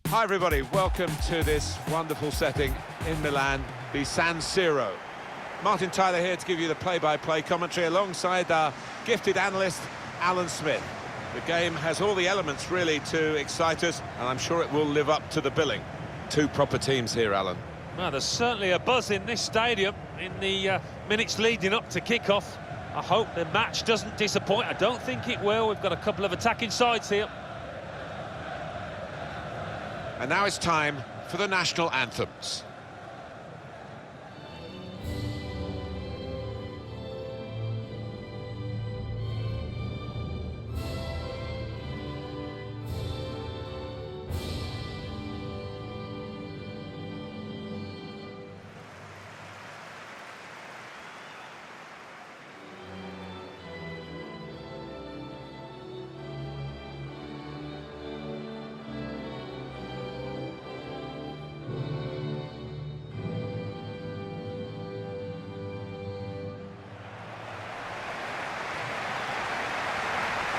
Hi everybody, welcome to this wonderful setting in Milan, the San Siro. Martin Tyler here to give you the play-by-play commentary alongside our gifted analyst, Alan Smith. The game has all the elements really to excite us, and I'm sure it will live up to the billing. Two proper teams here, Alan. Well, there's certainly a buzz in this stadium in the minutes leading up to kick-off. I hope the match doesn't disappoint. I don't think it will. We've got a couple of attacking sides here. And now it's time for the national anthems.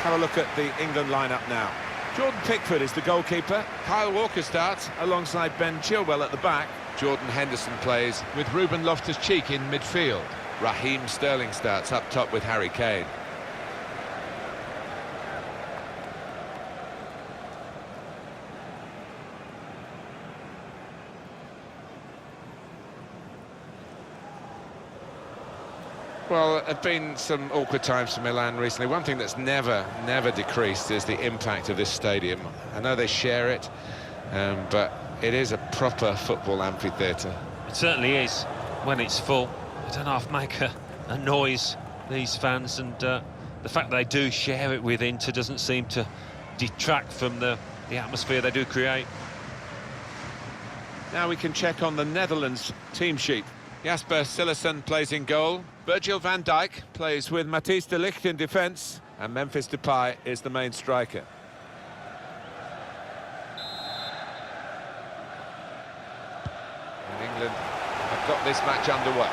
Have a look at the England lineup now. Jordan Pickford is the goalkeeper. Kyle Walker starts alongside Ben Chilwell at the back. Jordan Henderson plays with Ruben Loftus-Cheek in midfield. Raheem Sterling starts up top with Harry Kane. Well, there have been some awkward times for Milan recently. One thing that's never decreased is the impact of this stadium. I know they share it, but it is a proper football amphitheatre. It certainly is when it's full. I don't know if make a noise, these fans, and the fact that they do share it with Inter doesn't seem to detract from the atmosphere they do create. Now we can check on the Netherlands team sheet. Jasper Cillessen plays in goal. Virgil van Dijk plays with Matthijs de Ligt in defence. And Memphis Depay is the main striker. And England have got this match underway.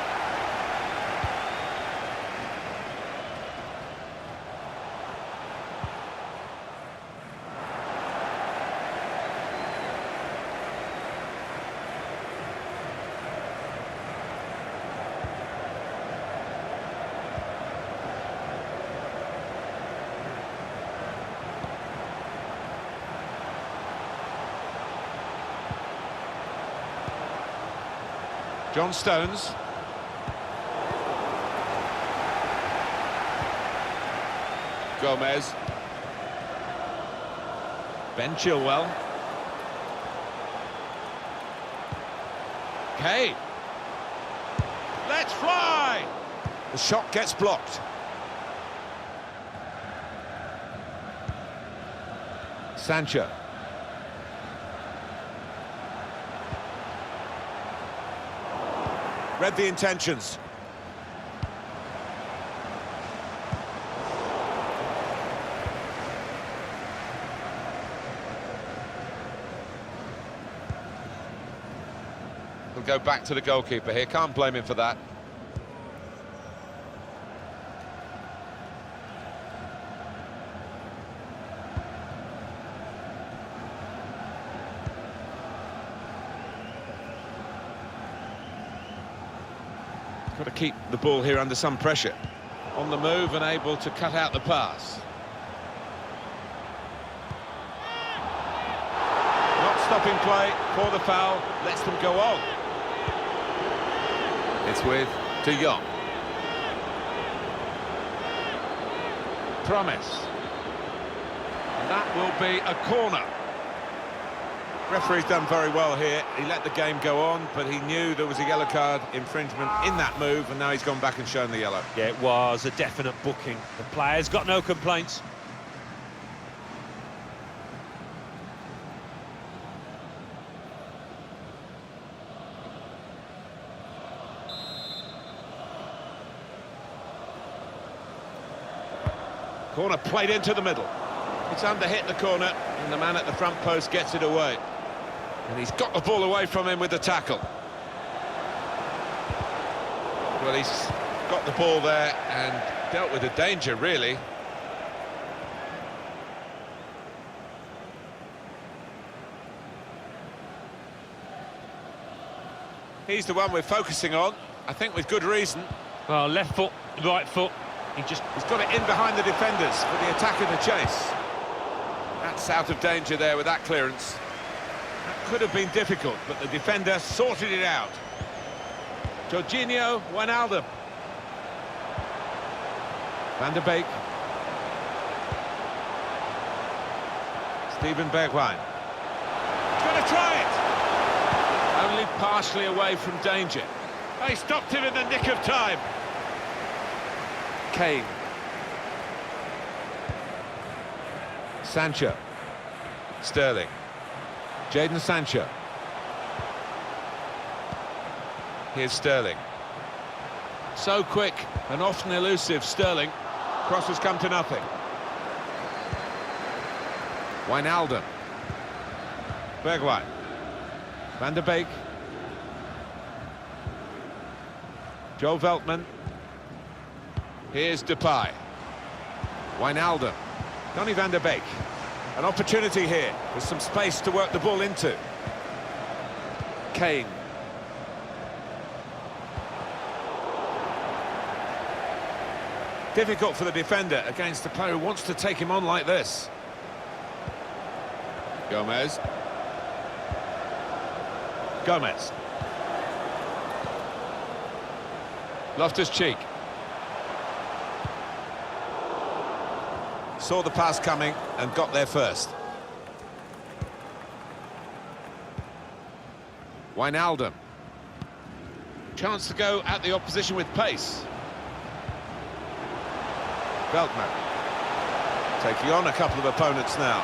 John Stones. Gomez. Ben Chilwell. Kane. Let's fly! The shot gets blocked. Sancho. Read the intentions. We'll go back to the goalkeeper here. Can't blame him for that. Got to keep the ball here under some pressure. On the move and able to cut out the pass. Not stopping play for the foul. Lets them go on. It's with De Jong. Promise. And that will be a corner. Referee's done very well here. He let the game go on, but he knew there was a yellow card infringement in that move, and now he's gone back and shown the yellow. Yeah, it was a definite booking. The player's got no complaints. Corner played into the middle. It's under hit the corner, and the man at the front post gets it away. And he's got the ball away from him with the tackle. Well, he's got the ball there and dealt with the danger, really. He's the one we're focusing on, I think with good reason. Well, left foot, right foot. He's got it in behind the defenders for the attacker to chase. That's out of danger there with that clearance. That could have been difficult, but the defender sorted it out. Jorginho Wijnaldum. Van der Beek. Steven Bergwijn. He's going to try it! Only partially away from danger. They stopped him in the nick of time. Kane. Sancho. Sterling. Jadon Sancho. Here's Sterling. So quick and often elusive, Sterling. Cross has come to nothing. Wijnaldum. Bergwijn. Van der Beek. Joe Veltman. Here's Depay. Wijnaldum. Donny van der Beek. An opportunity here with some space to work the ball into. Kane. Difficult for the defender against the player who wants to take him on like this. Gomez. Gomez. Loftus-Cheek. Saw the pass coming and got there first. Wijnaldum. Chance to go at the opposition with pace. Veltman. Taking on a couple of opponents now.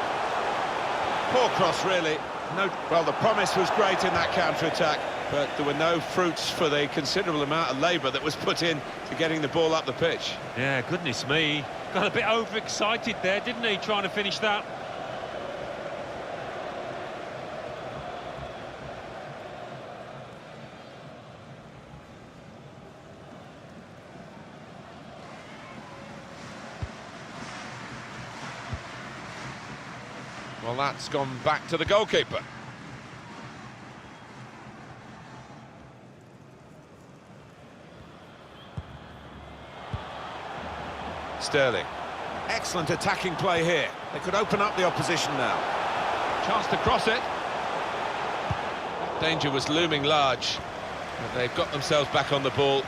Poor cross, really. No, well, the promise was great in that counter-attack, but there were no fruits for the considerable amount of labour that was put in to getting the ball up the pitch. Yeah, goodness me. Got a bit overexcited there, didn't he, trying to finish that? Well, that's gone back to the goalkeeper. Sterling. Excellent attacking play here. They could open up the opposition now. Chance to cross it. Danger was looming large, but they've got themselves back on the ball.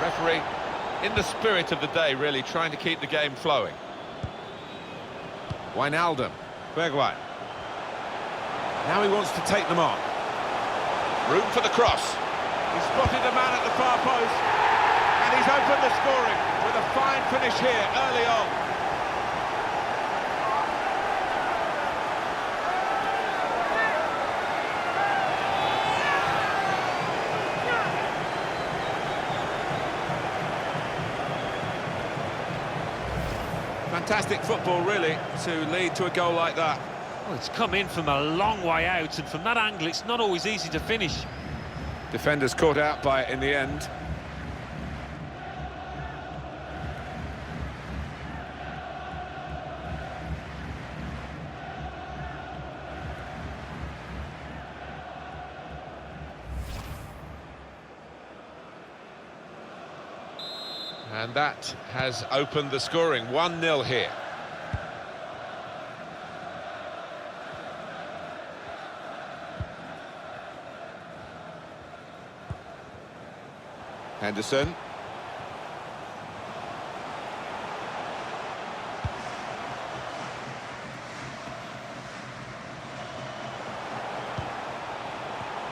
Referee, in the spirit of the day, really trying to keep the game flowing. Wijnaldum. Bergwijn. Now he wants to take them on. Room for the cross. He's spotted a man at the far post. And he's opened the scoring with a fine finish here early on. Fantastic football, really, to lead to a goal like that. Well, it's come in from a long way out, and from that angle, it's not always easy to finish. Defenders caught out by it in the end. And that has opened the scoring. 1-0 here. Henderson.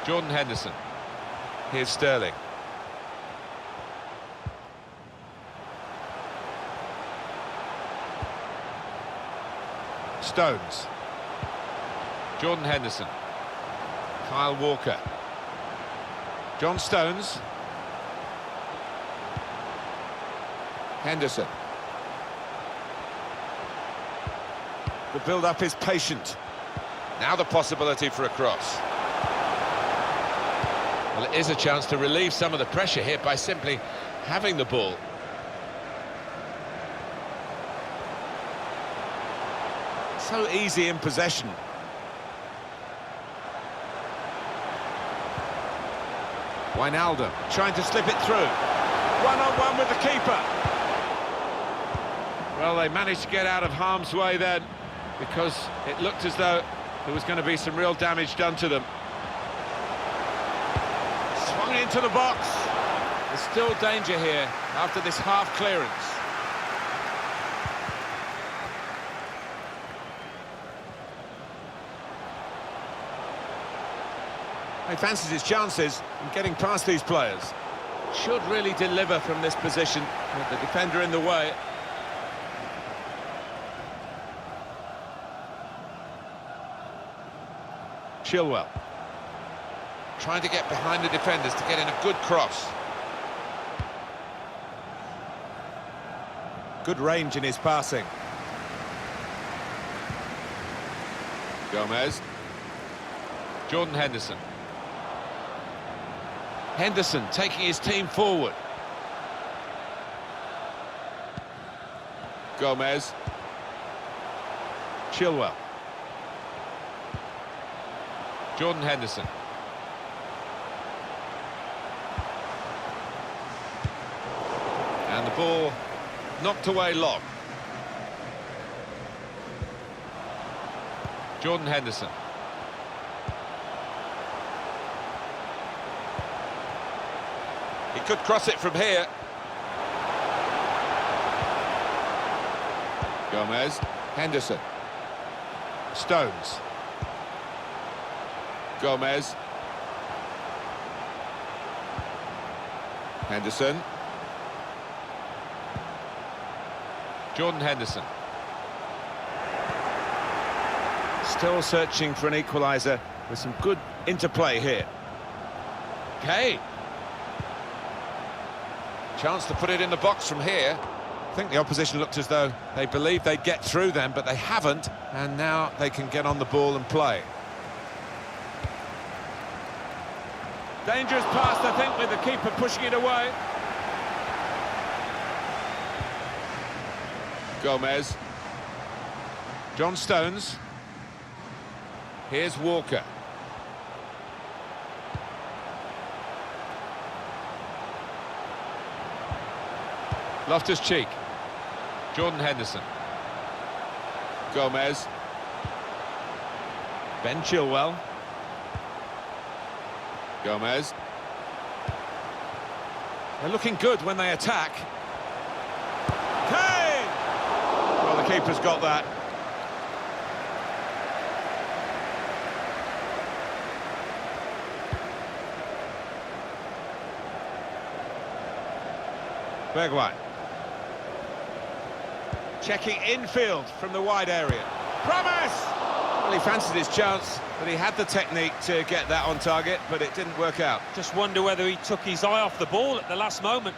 Jordan Henderson. Here's Sterling. Stones. Jordan Henderson. Kyle Walker. John Stones. Henderson. The build-up is patient. Now the possibility for a cross. Well, it is a chance to relieve some of the pressure here by simply having the ball. So easy in possession. Wijnaldum trying to slip it through. One-on-one with the keeper. Well, they managed to get out of harm's way then, because it looked as though there was going to be some real damage done to them. Swung into the box. There's still danger here after this half clearance. He fancies his chances in getting past these players. Should really deliver from this position with the defender in the way. Chilwell trying to get behind the defenders to get in a good cross. Good range in his passing. Gomez. Jordan Henderson. Henderson taking his team forward. Gomez. Chilwell. Jordan Henderson. And the ball knocked away long. Jordan Henderson. He could cross it from here. Gomez. Henderson. Stones. Gomez. Henderson. Jordan Henderson. Still searching for an equaliser with some good interplay here. Kane. Chance to put it in the box from here. I think the opposition looked as though they believed they'd get through them, but they haven't, and now they can get on the ball and play. Dangerous pass, I think, with the keeper pushing it away. Gomez. John Stones. Here's Walker. Loftus-Cheek. Jordan Henderson. Gomez. Ben Chilwell. Gomez. They're looking good when they attack. Kane! Well, the keeper's got that. Bergwijn. Checking infield from the wide area. Promise! Well, he fancied his chance, but he had the technique to get that on target, but it didn't work out. Just wonder whether he took his eye off the ball at the last moment.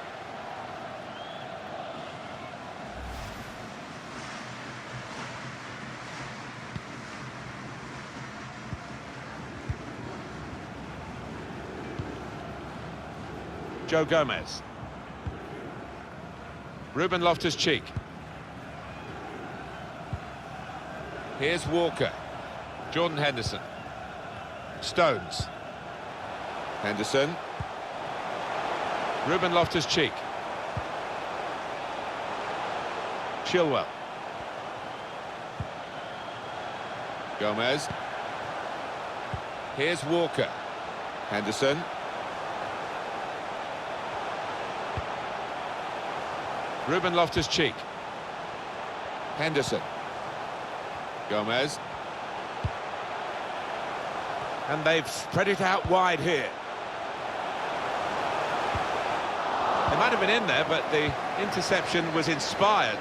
Joe Gomez. Ruben Loftus-Cheek. Here's Walker. Jordan Henderson. Stones. Henderson. Ruben Loftus-Cheek. Chilwell. Gomez. Here's Walker. Henderson. Ruben Loftus-Cheek. Henderson. Gomez. And they've spread it out wide here. They might have been in there, but the interception was inspired.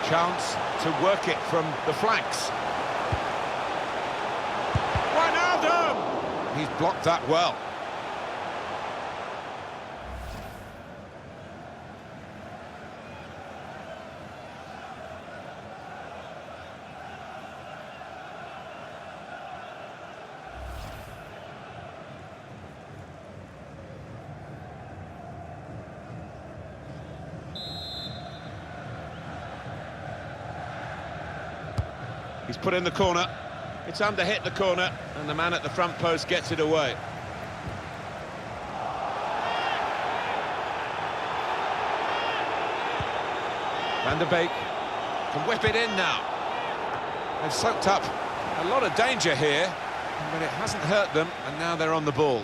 Chance to work it from the flanks. Wijnaldum! He's blocked that well. He's put in the corner. It's under hit the corner, and the man at the front post gets it away. Van der Beek can whip it in now. They've soaked up a lot of danger here, but it hasn't hurt them, and now they're on the ball.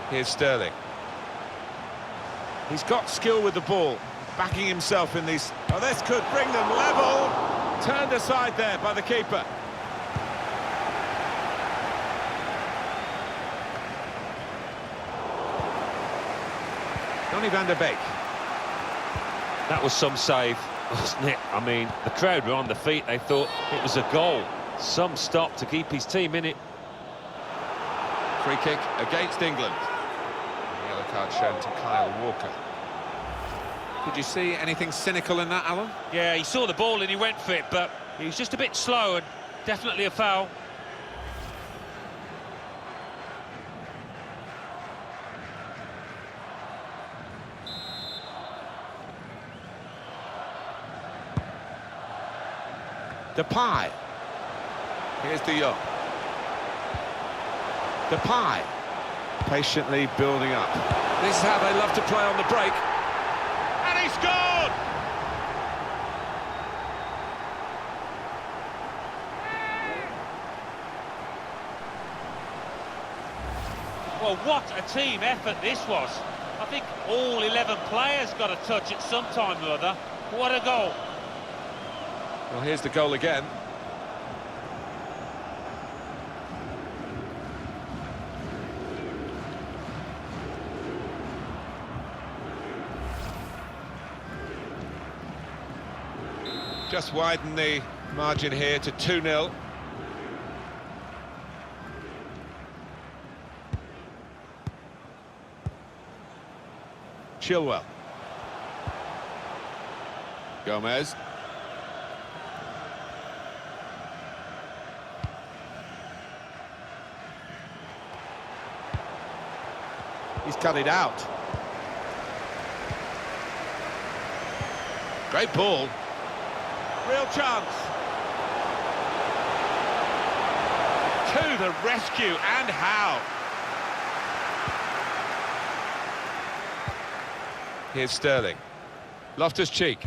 Here's Sterling. He's got skill with the ball, backing himself in these... Oh, this could bring them level. Turned aside there by the keeper. Donny van der Beek. That was some save, wasn't it? I mean, the crowd were on the feet. They thought it was a goal. Some stop to keep his team in it. Free kick against England. Yellow card shown to Kyle Walker. Did you see anything cynical in that, Alan? Yeah, he saw the ball and he went for it, but he was just a bit slow, and definitely a foul. Depay. Here's De Jong. Depay. Patiently building up. This is how they love to play on the break. And he scored! Well, what a team effort this was. I think all 11 players got a touch at some time or other. What a goal. Well, here's the goal again. Just widen the margin here to 2-0. Chilwell. Gomez. He's cut it out. Great ball. Real chance. To the rescue, and how. Here's Sterling. Loftus-Cheek.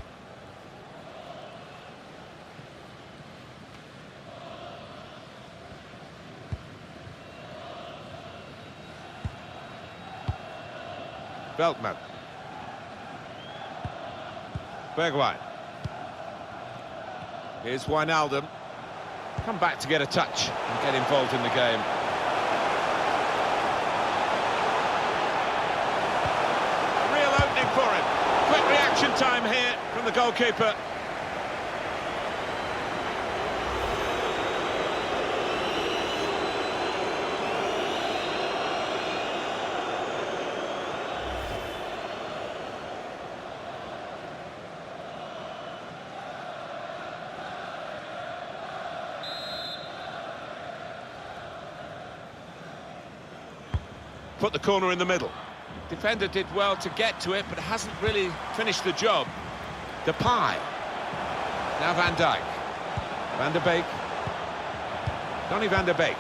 Veltman. Bergwijn. Here's Wijnaldum. Come back to get a touch and get involved in the game. Real opening for him. Quick reaction time here from the goalkeeper. Put the corner in the middle. Defender did well to get to it, but hasn't really finished the job. Depay. Now Van Dijk. Van der Beek. Donny van der Beek.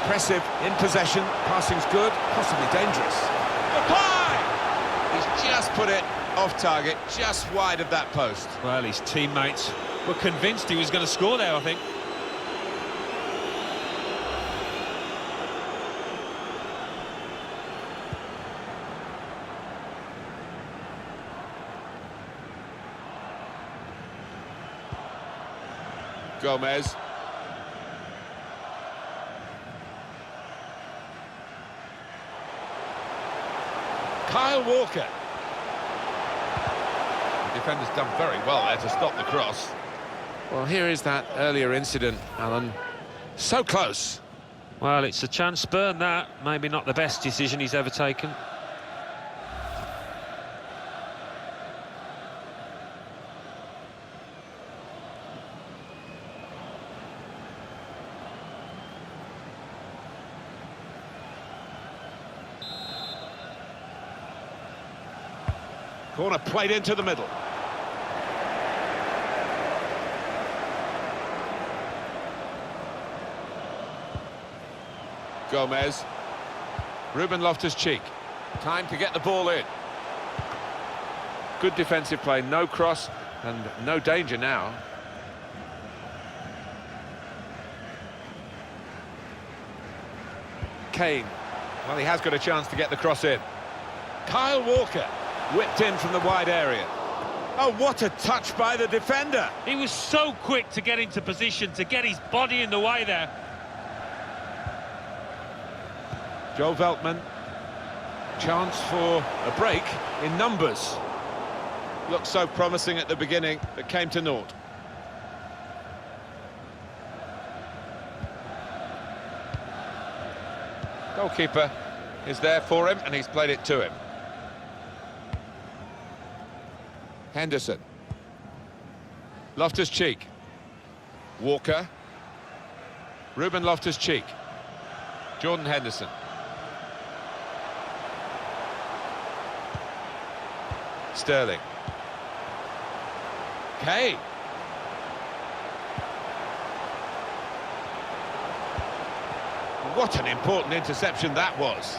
Impressive in possession. Passing's good, possibly dangerous. Depay! He's just put it off target, just wide of that post. Well, his teammates were convinced he was going to score there, I think. Gomez. Kyle Walker. The defender's done very well there to stop the cross. Well, here is that earlier incident, Alan. So close. Well, it's a chance burn, that. Maybe not the best decision he's ever taken. Corner played into the middle. Gomez. Ruben Loftus-Cheek. Time to get the ball in. Good defensive play, no cross and no danger now. Kane. Well, he has got a chance to get the cross in. Kyle Walker whipped in from the wide area. Oh, what a touch by the defender. He was so quick to get into position, to get his body in the way there. Joel Veltman. Chance for a break in numbers. Looked so promising at the beginning, but came to naught. Goalkeeper is there for him, and he's played it to him. Henderson. Loftus-Cheek. Walker. Ruben Loftus-Cheek. Jordan Henderson. Sterling. Kane. What an important interception that was.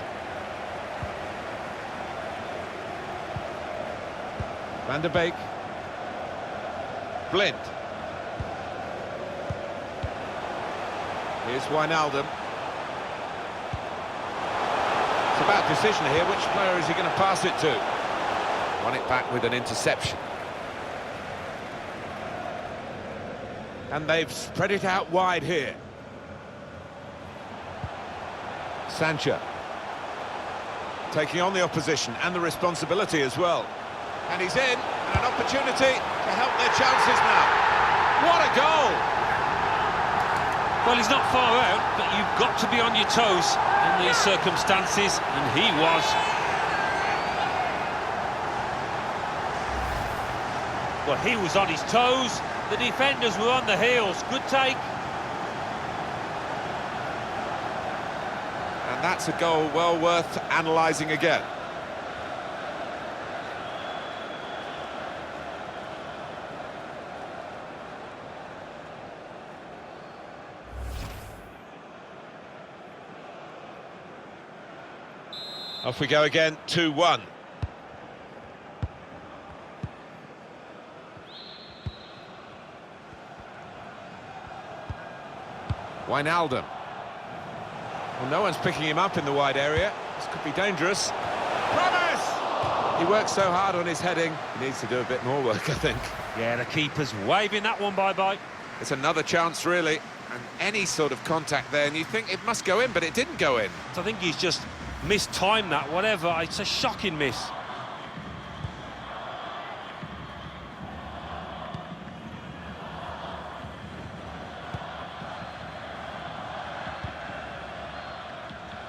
Van der Beek. Blind. Here's Wijnaldum. It's about decision here. Which player is he going to pass it to? Won it back with an interception. And they've spread it out wide here. Sancho. Taking on the opposition and the responsibility as well. And he's in, and an opportunity to help their chances now. What a goal! Well, he's not far out, but you've got to be on your toes in these circumstances, and he was. Well, he was on his toes, the defenders were on the heels. Good take. And that's a goal well worth analysing again. Off we go again, 2-1. Wijnaldum. Well, no one's picking him up in the wide area. This could be dangerous. Promise! He works so hard on his heading. He needs to do a bit more work, I think. Yeah, the keeper's waving that one bye-bye. It's another chance, really. And any sort of contact there, and you think it must go in, but it didn't go in. I think he's just mistimed that, whatever. It's a shocking miss.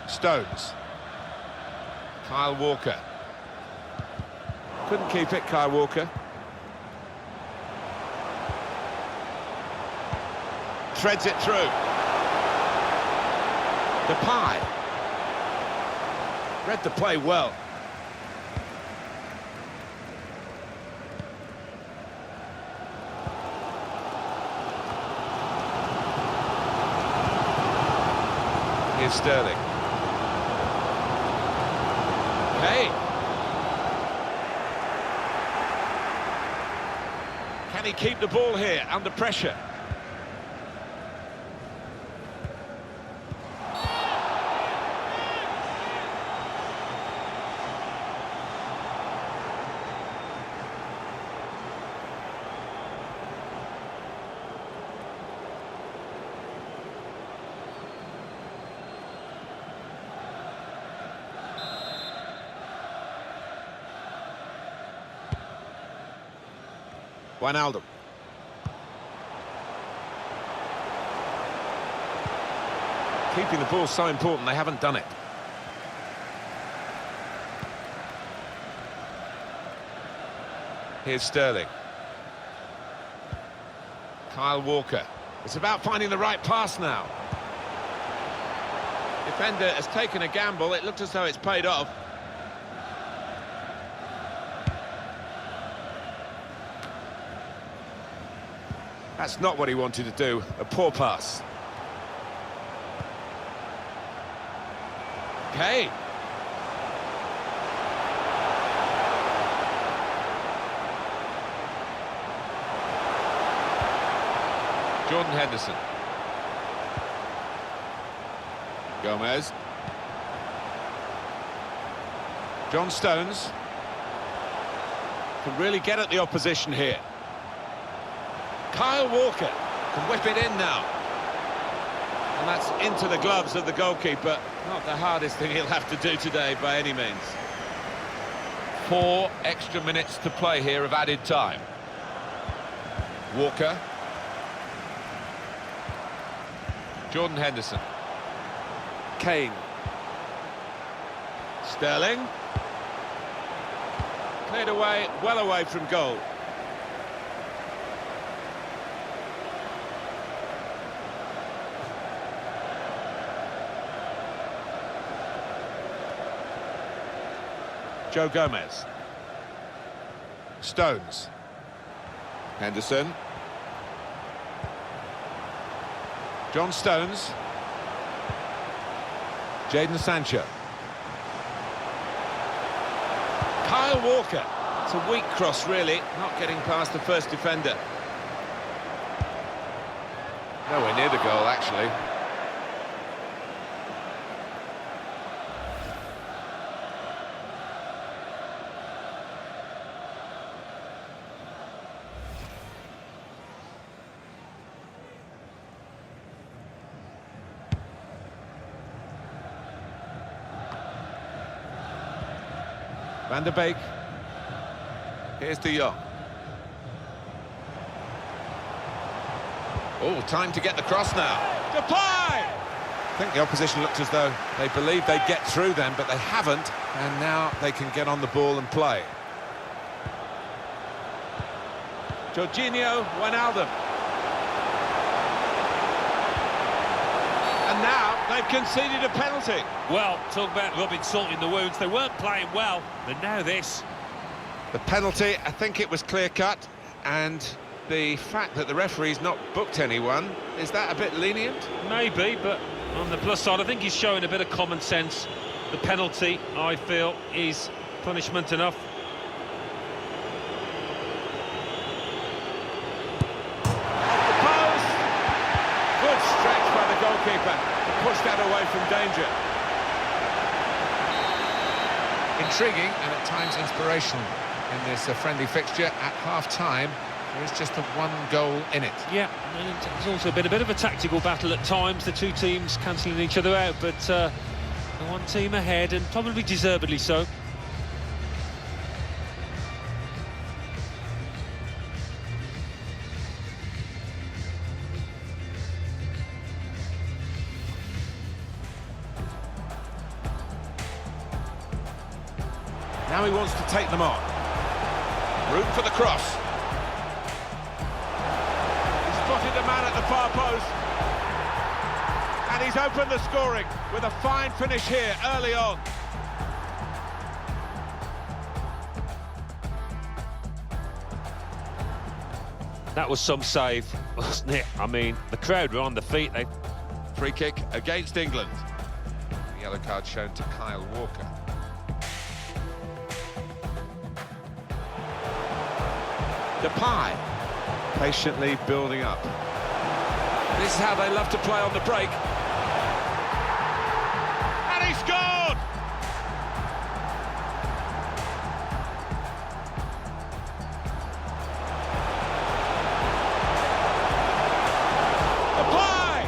Stones. Kyle Walker. Couldn't keep it, Kyle Walker. Threads it through. Depay. Read the play well. Here's Sterling. Hey! Can he keep the ball here under pressure? Wijnaldum. Keeping the ball so important, they haven't done it. Here's Sterling. Kyle Walker. It's about finding the right pass now. Defender has taken a gamble. It looked as though it's paid off. That's not what he wanted to do. A poor pass. Kane. Jordan Henderson. Gomez. John Stones. Can really get at the opposition here. Kyle Walker can whip it in now. And that's into the gloves of the goalkeeper. Not the hardest thing he'll have to do today by any means. 4 extra minutes to play here of added time. Walker. Jordan Henderson. Kane. Sterling. Cleared away, well away from goal. Joe Gomez. Stones. Henderson. John Stones. Jadon Sancho. Kyle Walker. It's a weak cross, really, not getting past the first defender. Nowhere near the goal, actually. Van der Beek. Here's De Jong. Oh, time to get the cross now. Depay! I think the opposition looked as though they believed they'd get through them, but they haven't, and now they can get on the ball and play. Jorginho Wijnaldum. And now they've conceded a penalty. Well, talk about rubbing salt in the wounds. They weren't playing well, but now this. The penalty, I think it was clear-cut, and the fact that the referee's not booked anyone, is that a bit lenient? Maybe, but on the plus side, I think he's showing a bit of common sense. The penalty, I feel, is punishment enough. Off the post! Good stretch by the goalkeeper to push that away from danger. Intriguing and at times inspirational in this friendly fixture. At half-time, there is just the 1 goal in it. Yeah, and it's also been a bit of a tactical battle at times, the two teams cancelling each other out, but the one team ahead, and probably deservedly so. Now he wants to take them on. Room for the cross. He's spotted a man at the far post. And he's opened the scoring with a fine finish here early on. That was some save, wasn't it? I mean, the crowd were on the feet. Free kick against England. The yellow card shown to Kyle Walker. Depay, patiently building up. This is how they love to play on the break. And he scored! Depay!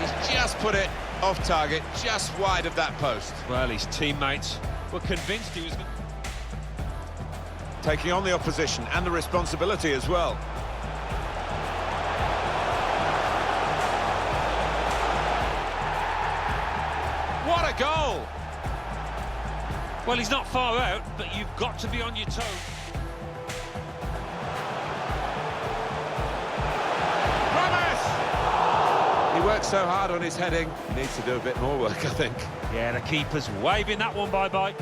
He's just put it off target, just wide of that post. Well, his teammates were convinced he was going to... Taking on the opposition and the responsibility as well. What a goal! Well, he's not far out, but you've got to be on your toes. Promise! He works so hard on his heading, he needs to do a bit more work, I think. Yeah, the keeper's waving that one bye-bye.